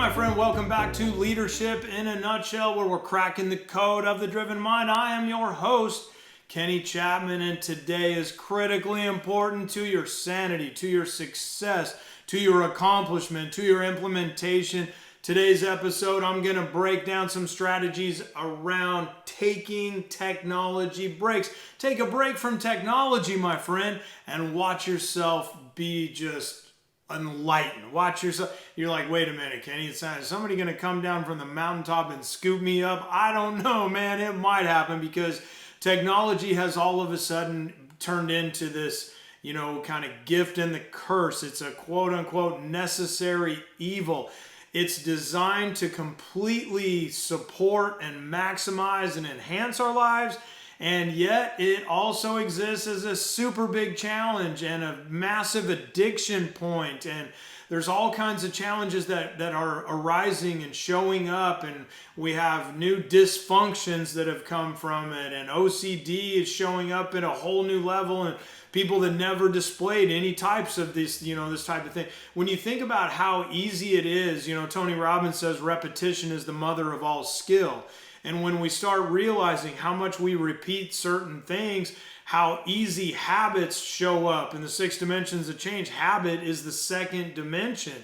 my friend, welcome back to Leadership in a Nutshell, where we're cracking the code of the driven mind. I am your host, Kenny Chapman, and today is critically important to your sanity, to your success, to your accomplishment, to your implementation. Today's episode, I'm going to break down some strategies around taking technology breaks. Take a break from technology, my friend, and watch yourself be just enlightened. Watch yourself. You're like, wait a minute, Kenny, is somebody going to come down from the mountaintop and scoop me up? I don't know, man. It might happen because technology has all of a sudden turned into this, kind of gift and the curse. It's a quote unquote necessary evil. It's designed to completely support and maximize and enhance our lives. And yet it also exists as a super big challenge and a massive addiction point. And there's all kinds of challenges that are arising and showing up. And we have new dysfunctions that have come from it. And OCD is showing up at a whole new level. And people that never displayed any types of this, this type of thing. When you think about how easy it is, Tony Robbins says repetition is the mother of all skill. And when we start realizing how much we repeat certain things, how easy habits show up in the 6 dimensions of change. Habit is the second dimension.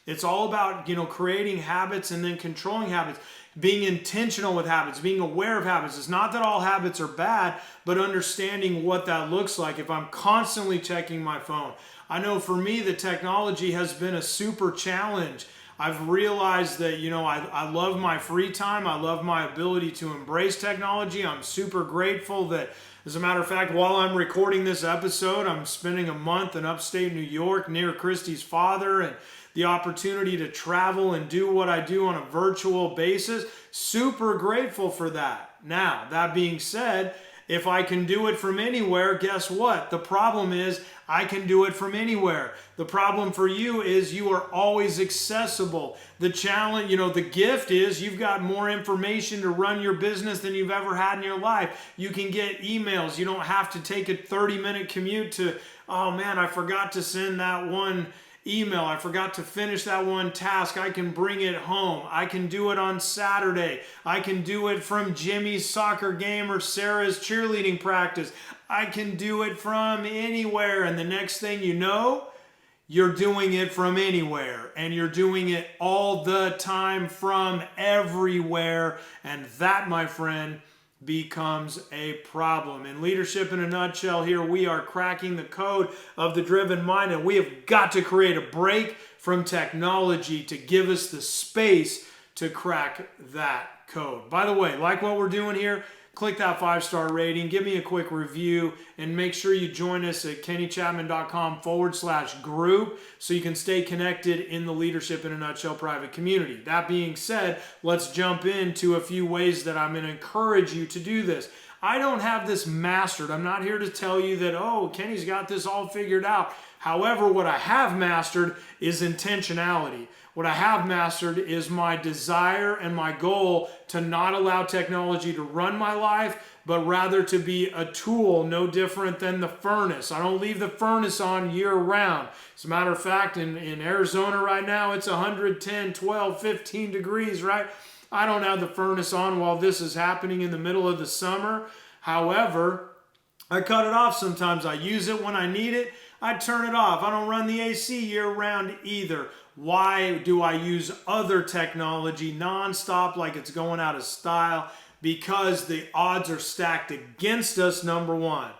It's all about, creating habits and then controlling habits, being intentional with habits, being aware of habits. It's not that all habits are bad, but understanding what that looks like. If I'm constantly checking my phone, I know for me, the technology has been a super challenge. I've realized that, I love my free time. I love my ability to embrace technology. I'm super grateful that, as a matter of fact, while I'm recording this episode, I'm spending a month in upstate New York near Christy's father, and the opportunity to travel and do what I do on a virtual basis. Super grateful for that. Now, that being said, if I can do it from anywhere, guess what? The problem is I can do it from anywhere. The problem for you is you are always accessible. The challenge, the gift is you've got more information to run your business than you've ever had in your life. You can get emails. You don't have to take a 30-minute commute to, oh man, I forgot to send that one email. I forgot to finish that one task. I can bring it home. I can do it on Saturday. I can do it from Jimmy's soccer game or Sarah's cheerleading practice. I can do it from anywhere. And the next thing you know, you're doing it from anywhere. And you're doing it all the time from everywhere. And that, my friend, becomes a problem. In Leadership in a Nutshell, here we are cracking the code of the driven mind, and we have got to create a break from technology to give us the space to crack that code. By the way, like what we're doing here, click that 5-star rating, give me a quick review, and make sure you join us at kennychapman.com/group so you can stay connected in the Leadership in a Nutshell private community. That being said, let's jump into a few ways that I'm going to encourage you to do this. I don't have this mastered. I'm not here to tell you that, oh, Kenny's got this all figured out. However, what I have mastered is intentionality. What I have mastered is my desire and my goal to not allow technology to run my life, but rather to be a tool no different than the furnace. I don't leave the furnace on year round. As a matter of fact, in Arizona right now, it's 110, 12, 15 degrees, right? I don't have the furnace on while this is happening in the middle of the summer. However, I cut it off sometimes. I use it when I need it. I turn it off. I don't run the AC year round either. Why do I use other technology nonstop like it's going out of style? Because the odds are stacked against us, number one.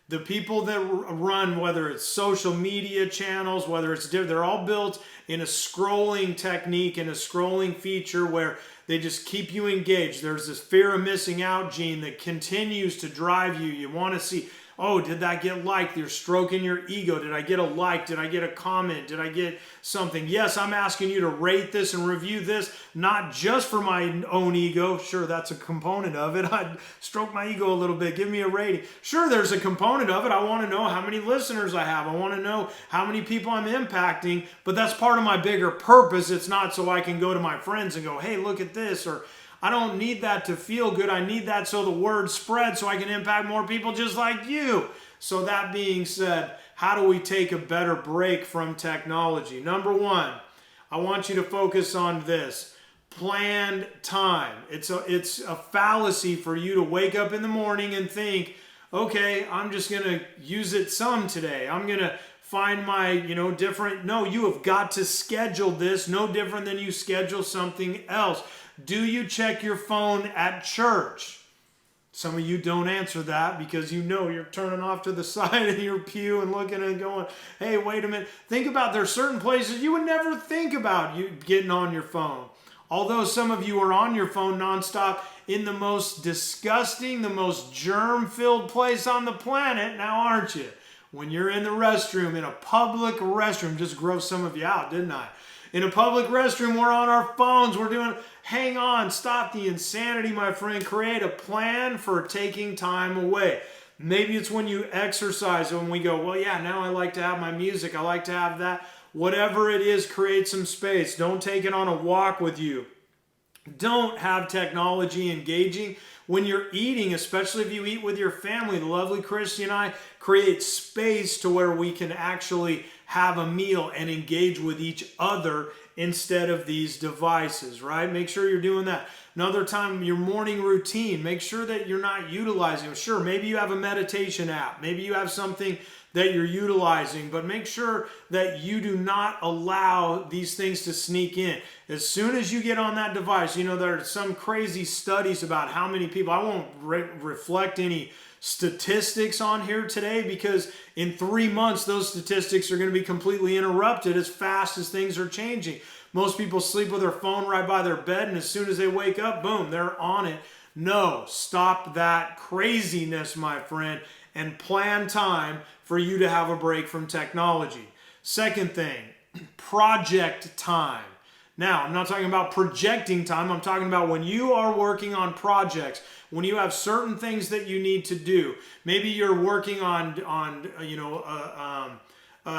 The people that run, whether it's social media channels, whether it's different, they're all built in a scrolling technique and a scrolling feature where they just keep you engaged. There's this fear of missing out gene that continues to drive you. You want to see, oh, did that get liked? You're stroking your ego. Did I get a like? Did I get a comment? Did I get something? Yes, I'm asking you to rate this and review this, not just for my own ego. Sure, that's a component of it. I'd stroke my ego a little bit. Give me a rating. Sure, there's a component of it. I want to know how many listeners I have. I want to know how many people I'm impacting, but that's part of my bigger purpose. It's not so I can go to my friends and go, hey, look at this, or I don't need that to feel good. I need that so the word spreads so I can impact more people just like you. So that being said, how do we take a better break from technology? Number one, I want you to focus on this. Planned time. It's a fallacy for you to wake up in the morning and think, okay, I'm just going to use it some today. I'm going to find my, different. No, you have got to schedule this no different than you schedule something else. Do you check your phone at church? Some of you don't answer that because you're turning off to the side of your pew and looking and going, hey, wait a minute. Think about there's certain places you would never think about you getting on your phone. Although some of you are on your phone nonstop in the most disgusting, the most germ-filled place on the planet, now aren't you? When you're in the restroom, in a public restroom, just grossed some of you out, didn't I? In a public restroom, we're on our phones, we're doing, hang on, stop the insanity, my friend. Create a plan for taking time away. Maybe it's when you exercise and we go, well, yeah, now I like to have my music, I like to have that. Whatever it is, create some space. Don't take it on a walk with you. Don't have technology engaging when you're eating, especially if you eat with your family. The lovely Christy and I create space to where we can actually have a meal and engage with each other instead of these devices, right? Make sure you're doing that. Another time, your morning routine, make sure that you're not utilizing it. Sure, maybe you have a meditation app. Maybe you have something that you're utilizing, but make sure that you do not allow these things to sneak in. As soon as you get on that device, there are some crazy studies about how many people, I won't reflect any statistics on here today because in 3 months, those statistics are going to be completely interrupted as fast as things are changing. Most people sleep with their phone right by their bed, and as soon as they wake up, boom, they're on it. No, stop that craziness, my friend, and plan time for you to have a break from technology. Second thing, project time. Now, I'm not talking about projecting time. I'm talking about when you are working on projects, when you have certain things that you need to do. Maybe you're working on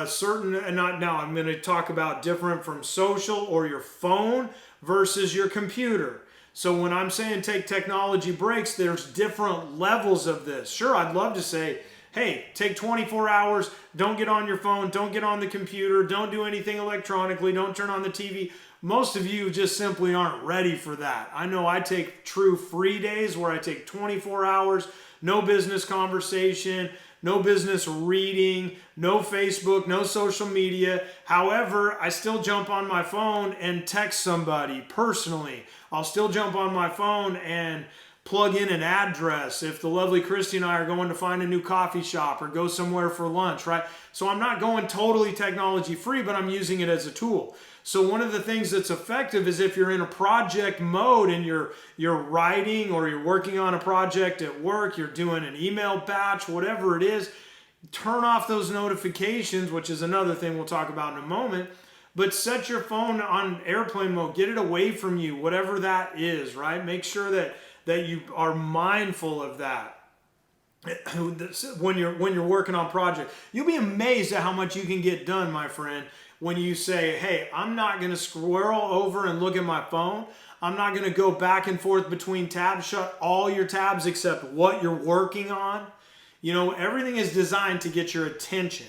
certain, and not now. I'm going to talk about different from social or your phone versus your computer. So when I'm saying take technology breaks, there's different levels of this. Sure, I'd love to say, hey, take 24 hours, don't get on your phone, don't get on the computer, don't do anything electronically, don't turn on the TV. Most of you just simply aren't ready for that. I know I take true free days where I take 24 hours, no business conversation, no business reading, no Facebook, no social media. However, I still jump on my phone and text somebody personally. I'll still jump on my phone and plug in an address if the lovely Christy and I are going to find a new coffee shop or go somewhere for lunch, right? So I'm not going totally technology free, but I'm using it as a tool. So one of the things that's effective is if you're in a project mode and you're writing or you're working on a project at work, you're doing an email batch, whatever it is, turn off those notifications, which is another thing we'll talk about in a moment. But set your phone on airplane mode. Get it away from you, whatever that is, right? Make sure that you are mindful of that when you're working on projects. You'll be amazed at how much you can get done, my friend, when you say, hey, I'm not going to squirrel over and look at my phone. I'm not going to go back and forth between tabs. Shut all your tabs except what you're working on. Everything is designed to get your attention.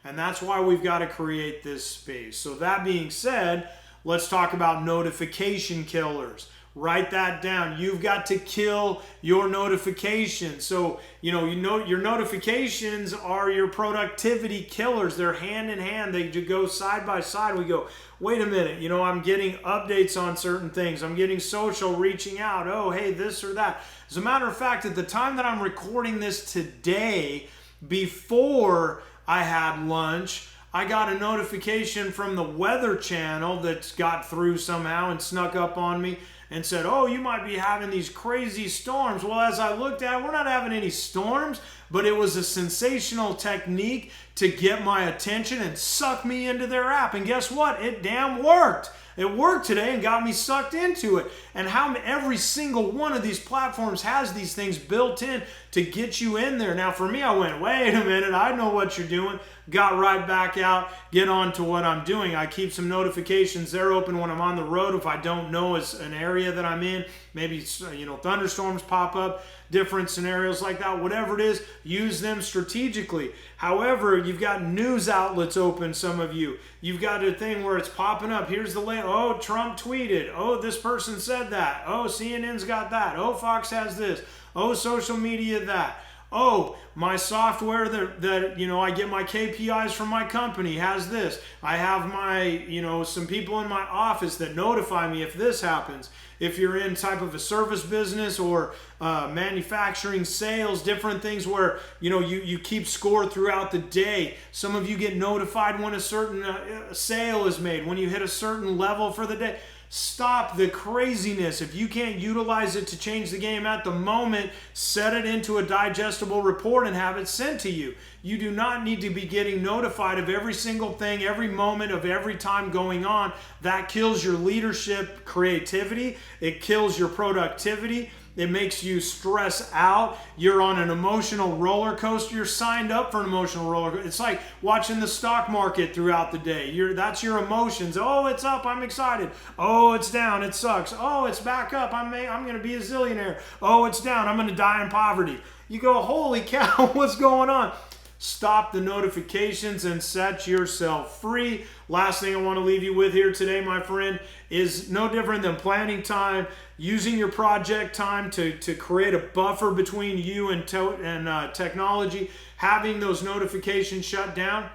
And that's why we've got to create this space. So that being said, let's talk about notification killers. Write that down. You've got to kill your notifications. So, your notifications are your productivity killers. They're hand in hand. They go side by side. We go, wait a minute, I'm getting updates on certain things. I'm getting social reaching out. Oh, hey, this or that. As a matter of fact, at the time that I'm recording this today, before I had lunch, I got a notification from the Weather Channel that's got through somehow and snuck up on me and said, oh, you might be having these crazy storms. Well, as I looked at it, we're not having any storms, but it was a sensational technique to get my attention and suck me into their app. And guess what? It damn worked. It worked today and got me sucked into it. And how every single one of these platforms has these things built in to get you in there. Now, for me, I went, wait a minute, I know what you're doing. Got right back out, get on to what I'm doing. I keep some notifications there open when I'm on the road if I don't know it's an area that I'm in. maybe thunderstorms pop up, different scenarios like that. Whatever it is, use them strategically. However, you've got news outlets open, some of you. You've got a thing where it's popping up. Here's the link. Oh, Trump tweeted. Oh, this person said that. Oh, CNN's got that. Oh, Fox has this. Oh, social media that. Oh, my software that I get my KPIs from my company has this. I have my, some people in my office that notify me if this happens. If you're in type of a service business or manufacturing, sales, different things where, you keep score throughout the day. Some of you get notified when a certain sale is made, when you hit a certain level for the day. Stop the craziness. If you can't utilize it to change the game at the moment, set it into a digestible report and have it sent to you. You do not need to be getting notified of every single thing, every moment of every time going on. That kills your leadership creativity. It kills your productivity. It makes you stress out. You're on an emotional roller coaster. You're signed up for an emotional roller coaster. It's like watching the stock market throughout the day. That's your emotions. Oh, it's up. I'm excited. Oh, it's down. It sucks. Oh, it's back up. I'm going to be a zillionaire. Oh, it's down. I'm going to die in poverty. You go, holy cow, what's going on? Stop the notifications and set yourself free. Last thing I want to leave you with here today, my friend, is no different than planning time, using your project time to create a buffer between you and technology, having those notifications shut down.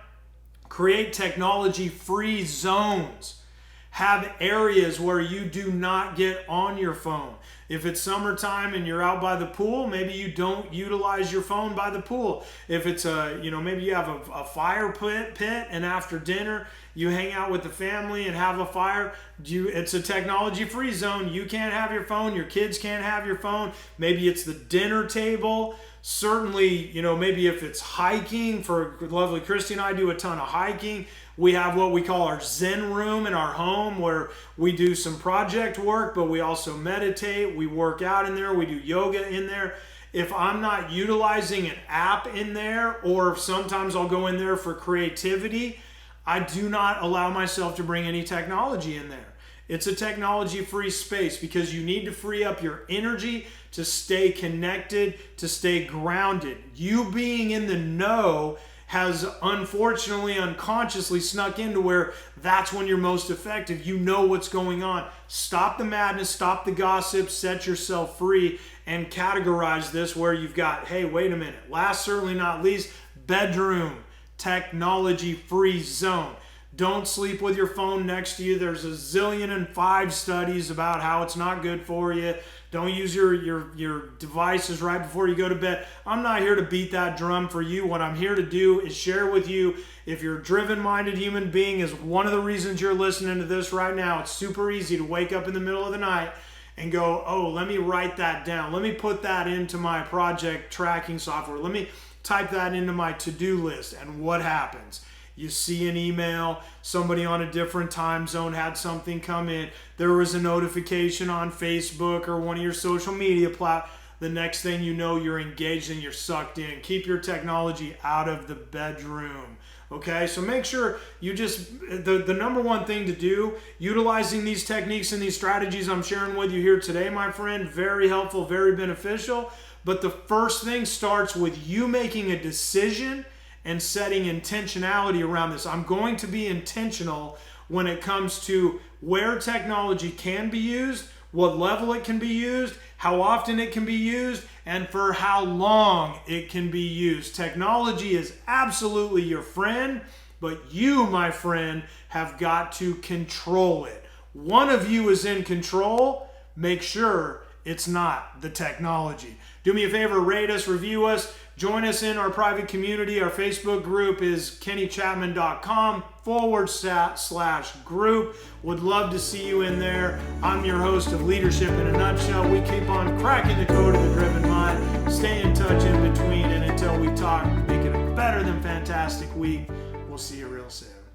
Create technology-free zones. Have areas where you do not get on your phone. If it's summertime and you're out by the pool, maybe you don't utilize your phone by the pool. If it's maybe you have a fire pit and after dinner you hang out with the family and have a fire. It's a technology-free zone. You can't have your phone. Your kids can't have your phone. Maybe it's the dinner table. Certainly, maybe if it's hiking, for lovely Christy and I do a ton of hiking. We have what we call our Zen room in our home where we do some project work, but we also meditate. We work out in there. We do yoga in there. If I'm not utilizing an app in there, or if sometimes I'll go in there for creativity, I do not allow myself to bring any technology in there. It's a technology-free space because you need to free up your energy to stay connected, to stay grounded. You being in the know has unfortunately, unconsciously snuck into where that's when you're most effective. You know what's going on. Stop the madness, stop the gossip, set yourself free, and categorize this where you've got, hey, wait a minute. Last, certainly not least, bedroom, technology-free zone. Don't sleep with your phone next to you. There's 1,000,005 studies about how it's not good for you. Don't use your devices right before you go to bed. I'm not here to beat that drum for you. What I'm here to do is share with you, if you're a driven-minded human being, is one of the reasons you're listening to this right now. It's super easy to wake up in the middle of the night and go, oh, let me write that down. Let me put that into my project tracking software. Let me type that into my to-do list. And what happens? You see an email, somebody on a different time zone had something come in. There was a notification on Facebook or one of your social media platforms. The next thing you know, you're engaged and you're sucked in. Keep your technology out of the bedroom. Okay, so make sure you the number one thing to do, utilizing these techniques and these strategies I'm sharing with you here today, my friend, very helpful, very beneficial. But the first thing starts with you making a decision and setting intentionality around this. I'm going to be intentional when it comes to where technology can be used, what level it can be used, how often it can be used, and for how long it can be used. Technology is absolutely your friend, but you, my friend, have got to control it. One of you is in control. Make sure it's not the technology. Do me a favor, rate us, review us. Join us in our private community. Our Facebook group is kennychapman.com/group. Would love to see you in there. I'm your host of Leadership in a Nutshell. We keep on cracking the code of the driven mind. Stay in touch in between, and until we talk, make it a better than fantastic week. We'll see you real soon.